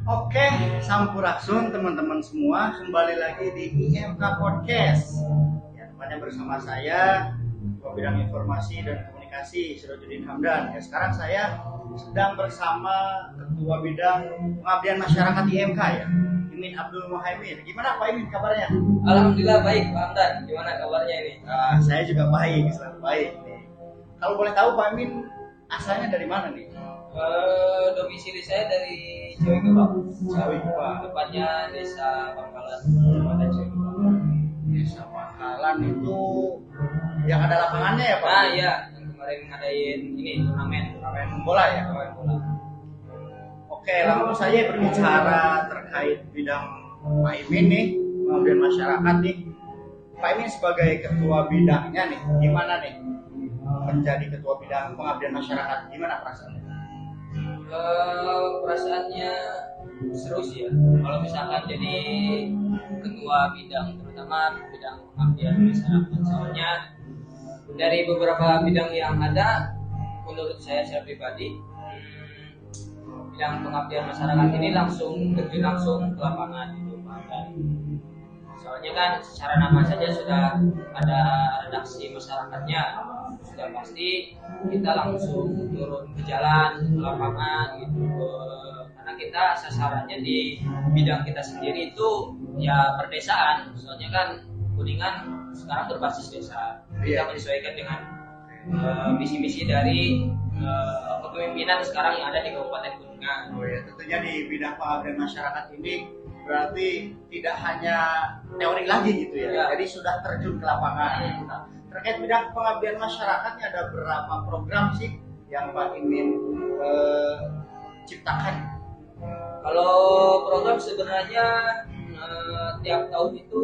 Oke, sampurasun teman-teman semua, kembali lagi di IMK Podcast. Ya, tempatnya bersama saya, Ketua Bidang Informasi dan Komunikasi Sirojudin Hamdan. Ya, sekarang saya sedang bersama Ketua Bidang Pengabdian Masyarakat IMK ya, Imin Abdul Muhaimin. Gimana Pak Imin kabarnya? Alhamdulillah baik Pak Hamdan. Gimana kabarnya ini? Saya juga baik, selalu baik nih. Kalau boleh tahu Pak Imin asalnya dari mana nih? Domisili saya dari Ciwidey, Ciwidey. tepatnya Desa Pangkalan, Kecamatan Ciwidey. Desa Pangkalan itu yang ada lapangannya ya Pak? Iya, yang kemarin ngadain ini turnamen bola ya? turnamen bola. Oke, langsung saja berbicara terkait bidang Pak Imin nih, pengabdian masyarakat nih. Pak Imin sebagai ketua bidangnya nih, gimana nih menjadi ketua bidang pengabdian masyarakat? Gimana perasaannya? Perasaannya seru sih ya. Kalau misalkan jadi ketua bidang, terutama bidang pengabdian masyarakat, soalnya dari beberapa bidang yang ada, menurut saya secara pribadi, bidang pengabdian masyarakat ini terjun langsung ke lapangan gitu Pak. Soalnya kan secara nama saja sudah ada redaksi masyarakatnya, sudah pasti kita langsung turun ke jalan ke lapangan gitu, karena kita sasarannya di bidang kita sendiri itu ya perdesaan. Soalnya kan Kuningan sekarang berbasis desa, kita menyesuaikan dengan misi-misi dari kepemimpinan sekarang yang ada di Kabupaten Kuningan. Oh ya, tentunya di bidang pengabdian masyarakat ini berarti tidak hanya teori lagi gitu ya. Jadi sudah terjun ke lapangan. Nah, terkait bidang pengabdian masyarakatnya ada berapa program sih yang Pak Imin ciptakan? Kalau program sebenarnya tiap tahun itu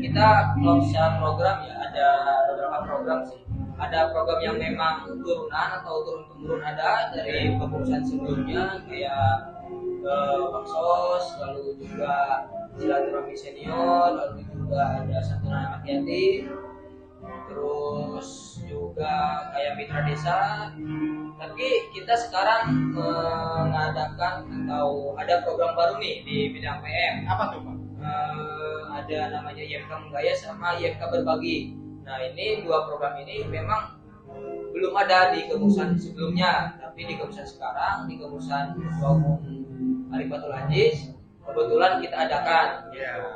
kita kalau secara program ya ada beberapa program sih. Ada program yang memang turunan atau turun-temurun ada dari kepengurusan sebelumnya, kayak baksos, lalu juga silaturahmi senior, lalu juga ada santunan anak yatim, terus juga kayak mitra desa. Tapi kita sekarang mengadakan atau ada program baru nih di bidang PM. Apa tuh Pak? Ada namanya IMK Menggaya sama IMK Berbagi. Nah, ini dua program ini memang belum ada di kepengurusan sebelumnya, tapi di kepengurusan sekarang, di kepengurusan Ketua Umum Arifatul Aziz, kebetulan kita adakan.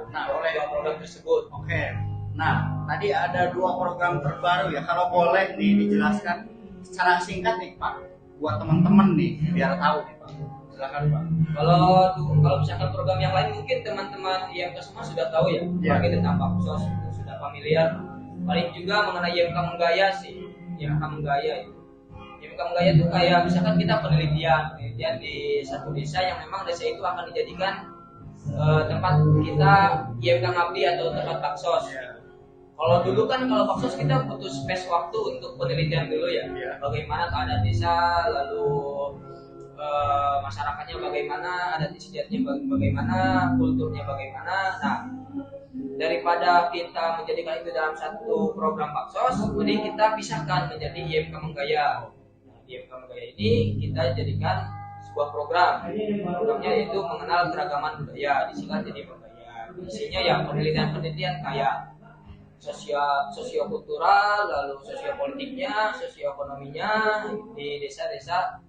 Nah, oleh dua program tersebut. Oke. Nah, tadi ada dua program terbaru ya. Kalau boleh nih dijelaskan secara singkat nih Pak, buat teman-teman nih biar tahu nih Pak. Silakan Pak. Kalau misalkan program yang lain mungkin teman-teman IMK semua sudah tahu ya. Apalagi tentang baksos sudah familiar. Paling juga mengenai IMK Menggaya sih. IMK Menggaya itu. IMK Menggaya itu kayak misalkan kita penelitian di satu desa yang memang desa itu akan dijadikan tempat kita IMK ngabdi atau tempat baksos. Kalau dulu kan kalau baksos kita butuh space waktu untuk penelitian dulu ya. Bagaimana keadaan desa, lalu masyarakatnya bagaimana, adat istiadatnya bagaimana, kulturnya bagaimana. Nah, daripada kita menjadikan itu dalam satu program baksos, jadi kita pisahkan menjadi IMK Menggaya. Nah, IMK Menggaya ini kita jadikan sebuah program. Programnya yaitu mengenal keragaman budaya, disingkat jadi Menggaya. Isinya yang penelitian-penelitian kayak sosiokultural, lalu sosiopolitiknya, sosioekonominya di desa-desa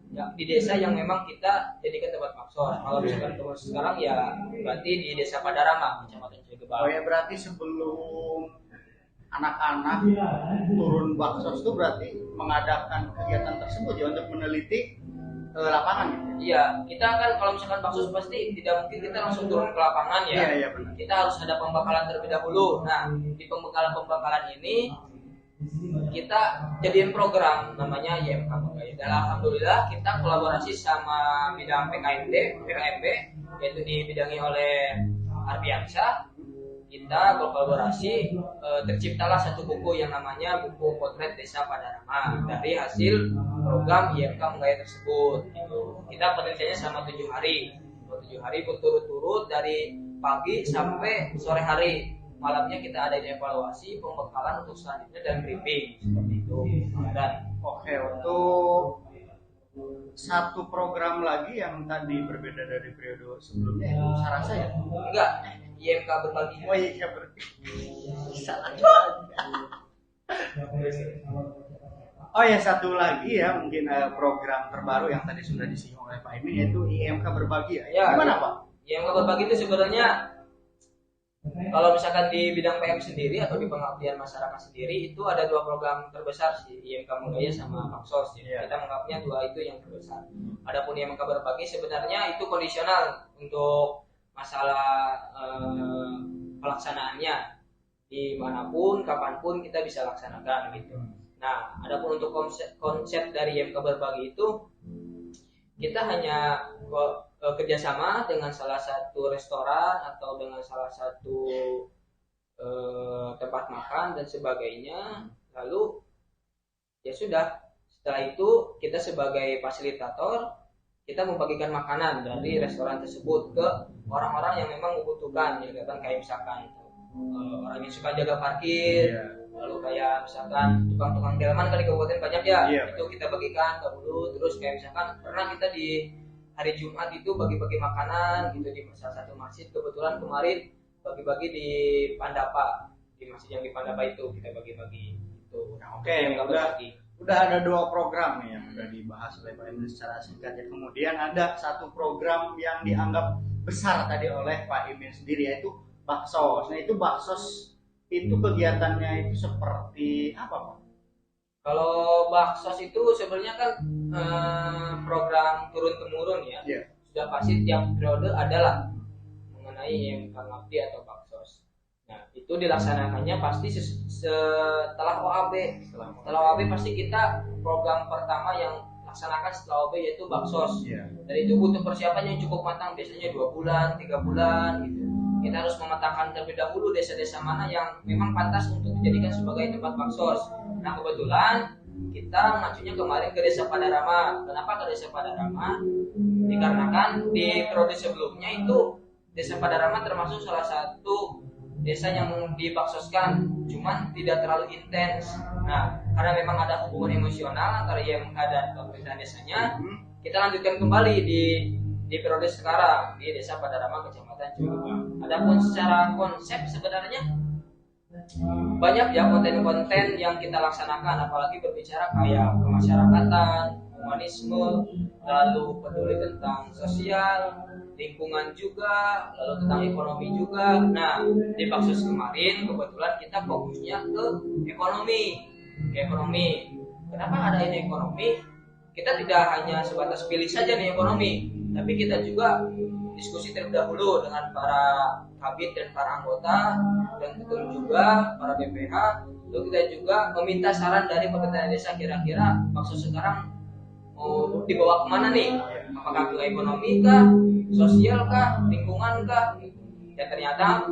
yang memang kita jadikan tempat baksos. Kalau misalkan terus sekarang ya berarti di Desa Padarama, Kecamatan Ciwidey. Oh ya, berarti sebelum anak-anak turun baksos itu berarti mengadakan kegiatan tersebut ya untuk meneliti lapangan gitu. Iya, kita kan kalau misalkan baksos pasti tidak mungkin kita langsung turun ke lapangan ya. Iya, benar. Kita harus ada pembekalan terlebih dahulu. Nah, di pembekalan ini kita jadiin program namanya IMK Menggaya. Dan alhamdulillah kita kolaborasi sama bidang PKMB, yaitu dibidangi oleh Arpiansa. Kita berkolaborasi, terciptalah satu buku yang namanya buku Potret Desa Padarama dari hasil program IMK Menggaya tersebut. Gitu. Kita penelitiannya selama 7 hari. 7 hari berturut-turut dari pagi sampai sore hari. Malamnya kita ada evaluasi, pembekalan untuk selanjutnya dan briefing seperti itu. Dan oke, untuk satu program lagi yang tadi berbeda dari periode sebelumnya itu saran saya. Enggak, IMK berbagi. Oh iya berarti salah juga. Oh ya satu lagi ya mungkin program terbaru yang tadi sudah disinggung oleh Pak Imin yaitu IMK berbagi ya. Ya, Gimana Pak? IMK berbagi itu sebenarnya kalau misalkan di bidang PM sendiri atau di pengabdian masyarakat sendiri itu ada dua program terbesar sih, IMK Mudaya sama Baksos. Yeah. Kita menganggapnya dua itu yang terbesar. Adapun IMK berbagi sebenarnya itu kondisional untuk masalah pelaksanaannya dimanapun, kapanpun kita bisa laksanakan gitu. Nah, adapun untuk konsep dari IMK berbagi itu kita hanya kerjasama dengan salah satu restoran atau dengan salah satu tempat makan dan sebagainya. Lalu ya sudah, setelah itu kita sebagai fasilitator kita membagikan makanan dari restoran tersebut ke orang-orang yang memang membutuhkan, ya kan, kayak misalkan orang yang suka jaga parkir, lalu kayak misalkan tukang-tukang delman kan di kabupaten banyak ya, itu kita bagikan ke dulu. Terus kayak misalkan pernah kita di hari Jumat itu bagi-bagi makanan gitu di salah satu masjid. Kebetulan kemarin bagi-bagi di Pandapa, di masjid yang di Pandapa itu kita bagi-bagi itu. Nah, oke, udah ada dua program nih yang udah dibahas oleh Pak Imin secara singkat ya. Kemudian ada satu program yang dianggap besar tadi oleh Pak Imin sendiri yaitu Baksos. Nah itu Baksos itu kegiatannya itu seperti apa Pak? Kalau Baksos itu sebenarnya kan program turun temurun ya. Sudah pasti tiap periode adalah mengenai IMK Ngabdi atau Baksos. Nah itu dilaksanakannya pasti setelah OAB. Setelah OAB pasti kita program pertama yang laksanakan setelah OAB yaitu Baksos. Dan itu butuh persiapan yang cukup matang, biasanya 2 bulan, 3 bulan gitu. Kita harus memetakan terlebih dahulu desa-desa mana yang memang pantas untuk dijadikan sebagai tempat Baksos. Nah kebetulan kita mengacunya kemarin ke Desa Padarama. Kenapa ke Desa Padarama? Dikarenakan di periode sebelumnya itu Desa Padarama termasuk salah satu desa yang dibaksoskan, cuman tidak terlalu intens. Nah karena memang ada hubungan emosional antara IMK dan pemerintahan desanya, kita lanjutkan kembali di periode sekarang di Desa Padarama, Kecamatan Cirebon. Adapun secara konsep sebenarnya banyak ya konten-konten yang kita laksanakan, apalagi berbicara kayak kemasyarakatan, humanisme, lalu peduli tentang sosial, lingkungan juga, lalu tentang ekonomi juga. Nah di Baksos kemarin kebetulan kita fokusnya ke ekonomi. Kenapa ada ini ekonomi? Kita tidak hanya sebatas pilih saja nih ekonomi, tapi kita juga diskusi terlebih dahulu dengan para kabit dan para anggota, dan betul juga para BPH. Lalu kita juga meminta saran dari pemerintahan desa, kira-kira Baksos sekarang mau dibawa kemana nih? Apakah ke ekonomi kah, sosial kah, lingkungan kah? Dan ternyata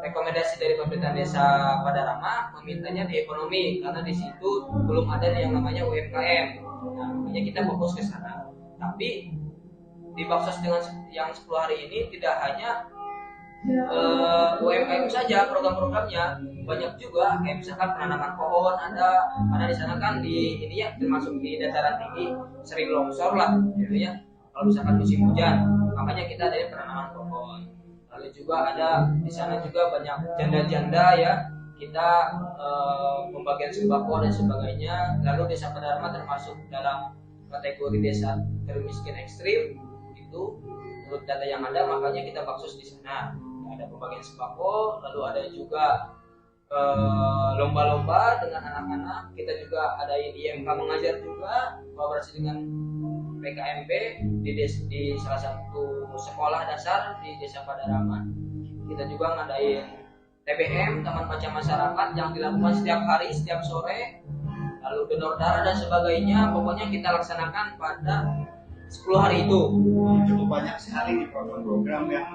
rekomendasi dari pemerintahan desa Padarama memintanya di ekonomi, karena di situ belum ada yang namanya UMKM. Nah, makanya kita fokus ke sana. Tapi di Baksos dengan yang 10 hari ini tidak hanya UMKM saja program-programnya, banyak juga kayak misalkan penanaman pohon ada, karena di sana kan di ini ya termasuk di dataran tinggi sering longsor lah gitu ya. Kalau misalkan musim hujan, makanya kita ada penanaman pohon. Lalu juga ada di sana juga banyak janda-janda ya, kita pembagian sembako dan sebagainya. Lalu Desa Padarama termasuk dalam kategori desa termiskin ekstrim itu menurut data yang ada, makanya kita Baksos di sana. Ada pembagian sembako, lalu ada juga lomba-lomba dengan anak-anak. Kita juga ada IMK mengajar juga, kolaborasi dengan PKMP di salah satu sekolah dasar di Desa Padarama. Kita juga ngadain TBM, Taman Baca Masyarakat, yang dilakukan setiap hari, setiap sore. Lalu donor darah dan sebagainya. Pokoknya kita laksanakan pada 10 hari itu. Cukup banyak sekali di program-program yang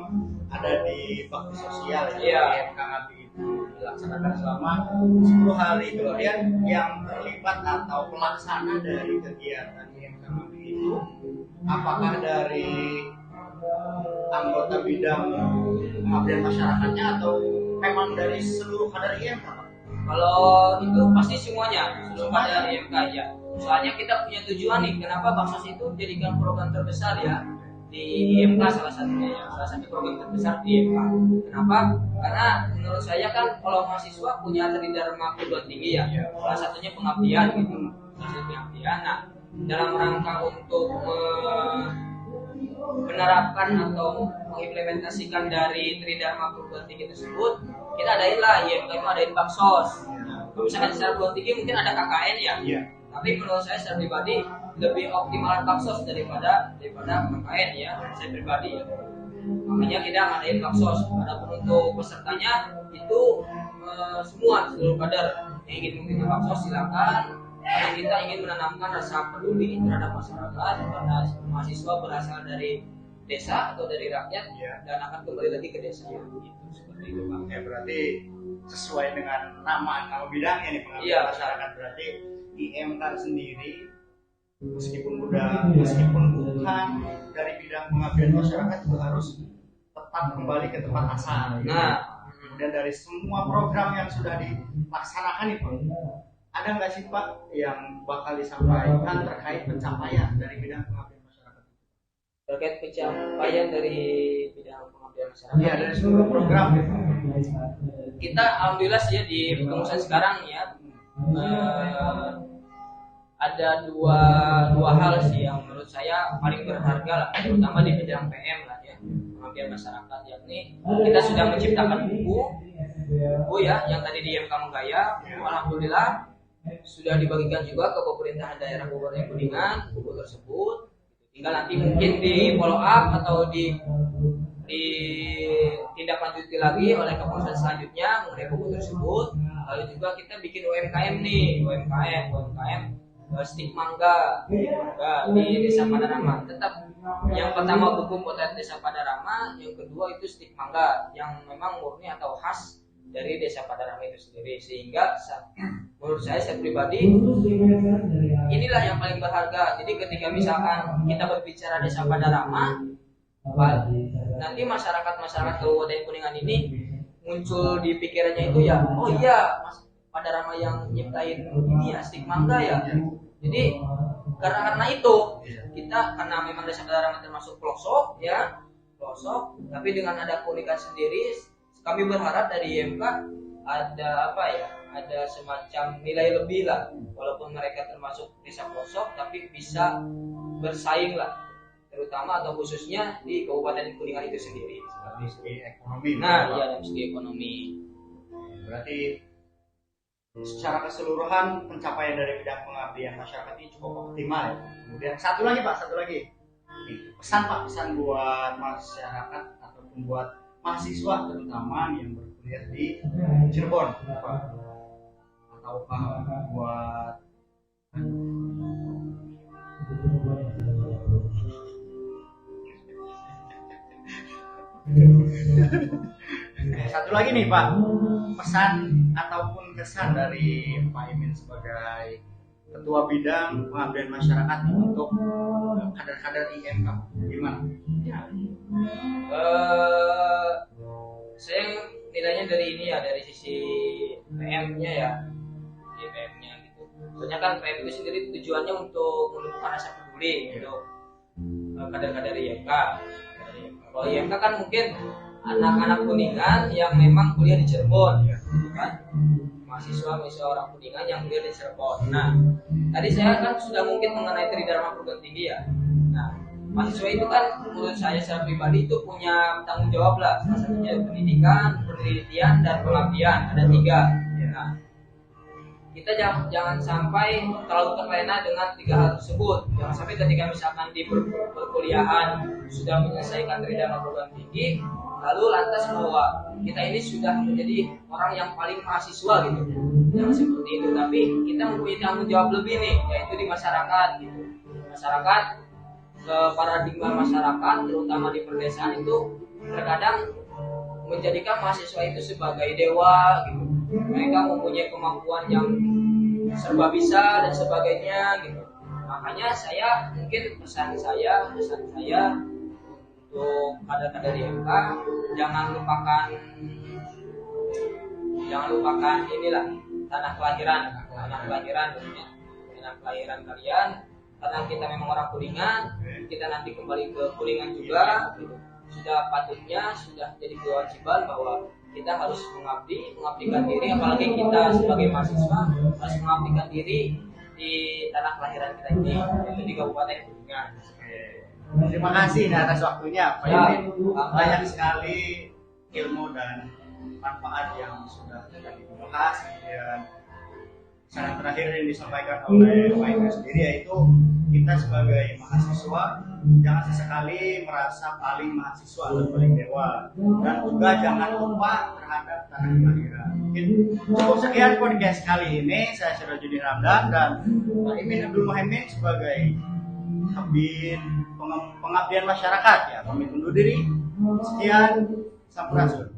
ada di bakti sosial ya. IMK Ngabdi itu dilaksanakan selama 10 hari. Kemudian yang terlibat atau pelaksana dari kegiatan IMK Ngabdi itu apakah dari anggota bidang pengabdian masyarakatnya atau memang dari seluruh kader IMK Pak? Kalau itu pasti semuanya seluruh kader IMK ya. Soalnya kita punya tujuan nih, kenapa Baksos itu jadikan program terbesar ya di IMK, salah satunya ya, salah satu program terbesar di IMK. Kenapa? Karena menurut saya kan kalau mahasiswa punya tridharma perguruan tinggi ya, salah satunya pengabdian gitu, salah satu pengabdian. Nah, dalam rangka untuk menerapkan atau mengimplementasikan dari tridharma perguruan tinggi tersebut, kita adain lah IMK itu adain Baksos. Kalau misalkan secara perguruan tinggi mungkin ada KKN ya. Tapi menurut saya secara pribadi lebih optimal Baksos daripada KKN ya, saya pribadi ya. Makanya kita ngadain Baksos. Adapun untuk pesertanya itu semua seluruh kader yang ingin mengikuti Baksos silakan. Karena kita ingin menanamkan rasa peduli terhadap masyarakat, karena mahasiswa berasal dari desa atau dari rakyat dan akan kembali lagi ke desa ya. Gitu, seperti itu Pak. Ya berarti sesuai dengan nama bidangnya nih, pengabdian masyarakat. Berarti IMK sendiri meskipun bukan dari bidang pengabdian masyarakat juga harus tetap kembali ke tempat asal. Nah, dan dari semua program yang sudah dilaksanakan nih Pak, ada nggak sih Pak yang bakal disampaikan terkait pencapaian dari bidang pengabdian masyarakat? Terkait pencapaian dari bidang pengabdian masyarakat? Iya, dari seluruh program. Kita alhamdulillah sih ya di pengurusan sekarang ya. Ada dua hal sih yang menurut saya paling berharga lah, terutama di bidang PM lah ya, pengabdian masyarakat, yakni kita sudah menciptakan buku ya yang tadi di IMK Menggaya. Alhamdulillah sudah dibagikan juga ke pemerintahan daerah Kabupaten Kuningan buku tersebut. Tinggal nanti mungkin di follow up atau di tindak lanjuti lagi oleh kepengurusan selanjutnya mengenai buku tersebut. Lalu juga kita bikin UMKM nih, UMKM stik mangga di Desa Padarama. Tetap yang pertama buku potret Desa Padarama, yang kedua itu stik mangga yang memang murni atau khas dari Desa Padarama itu sendiri. Sehingga menurut saya pribadi inilah yang paling berharga. Jadi ketika misalkan kita berbicara Desa Padarama, nanti masyarakat Kabupaten Kuningan ini muncul di pikirannya itu ya, oh iya Mas Padarama yang nyiptain ini ya stik mangga ya. Jadi karena itu kita, karena memang Desa Padarama termasuk pelosok, tapi dengan ada keunikan sendiri, kami berharap dari IMK ada ada semacam nilai lebih lah, walaupun mereka termasuk desa pelosok tapi bisa bersaing lah, terutama atau khususnya di Kabupaten Kuningan itu sendiri. Dari segi ekonomi. Nah, iya dari segi ekonomi. Berarti secara keseluruhan pencapaian dari bidang pengabdian masyarakat ini cukup optimal ya. Kemudian satu lagi pesan buat masyarakat ataupun buat mahasiswa terutama yang berkuliah di Cirebon Pak, ataukah buat satu lagi nih Pak, pesan ataupun kesan dari Pak Imin sebagai Ketua Bidang Pengabdian Masyarakat untuk kader-kader IMK gimana? Saya nilainya dari ini ya, dari sisi PM-nya ya, di PM-nya gitu. Soalnya kan PM itu sendiri tujuannya untuk menumbuhkan rasa peduli untuk kader-kader IMK. Kalau IMK kan mungkin anak-anak Kuningan yang memang kuliah di Cirebon, kan? Mahasiswa orang Kuningan yang kuliah di Cirebon. Nah, tadi saya kan sudah mungkin mengenai tridharma perguruan tinggi ya. Nah, mahasiswa itu kan menurut saya secara pribadi itu punya tanggung jawab lah, salah satunya pendidikan, penelitian, dan pengabdian. Ada 3. Nah, kita jangan sampai terlalu terlena dengan 3 hal tersebut. Jangan sampai ketika misalkan di perkuliahan sudah menyelesaikan tridharma perguruan tinggi, lalu lantas bahwa kita ini sudah menjadi orang yang paling mahasiswa gitu. Jangan seperti itu, tapi kita mempunyai tanggung jawab lebih nih, yaitu di masyarakat gitu. Masyarakat, paradigma masyarakat terutama di perdesaan itu terkadang menjadikan mahasiswa itu sebagai dewa gitu. Mereka mempunyai kemampuan yang serba bisa dan sebagainya gitu. Makanya saya mungkin pesan saya untuk kader-kader IMK, jangan lupakan inilah, tanah kelahiran tentunya. Tanah kelahiran kalian, karena kita memang orang Kuningan, kita nanti kembali ke Kuningan juga gitu. Sudah patutnya, sudah jadi kewajiban bahwa kita harus mengabdikan diri, apalagi kita sebagai mahasiswa harus mengabdikan diri di tanah kelahiran kita ini, yaitu di Kabupaten Kuningan. Terima kasih atas waktunya Pak Imin. Banyak sekali ilmu dan manfaat yang sudah dibahas. Dan saran terakhir yang disampaikan oleh Pak Imin sendiri yaitu kita sebagai mahasiswa jangan sesekali merasa paling mahasiswa atau paling dewa, dan juga jangan lupa terhadap tanah kelahiran. Mungkin cukup sekian podcast kali ini. Saya Sirojudin Hamdan dan Pak Imin Abdul Muhaimin sebagai pengabdian masyarakat ya, pamit undur diri. Sekian, sampurasun.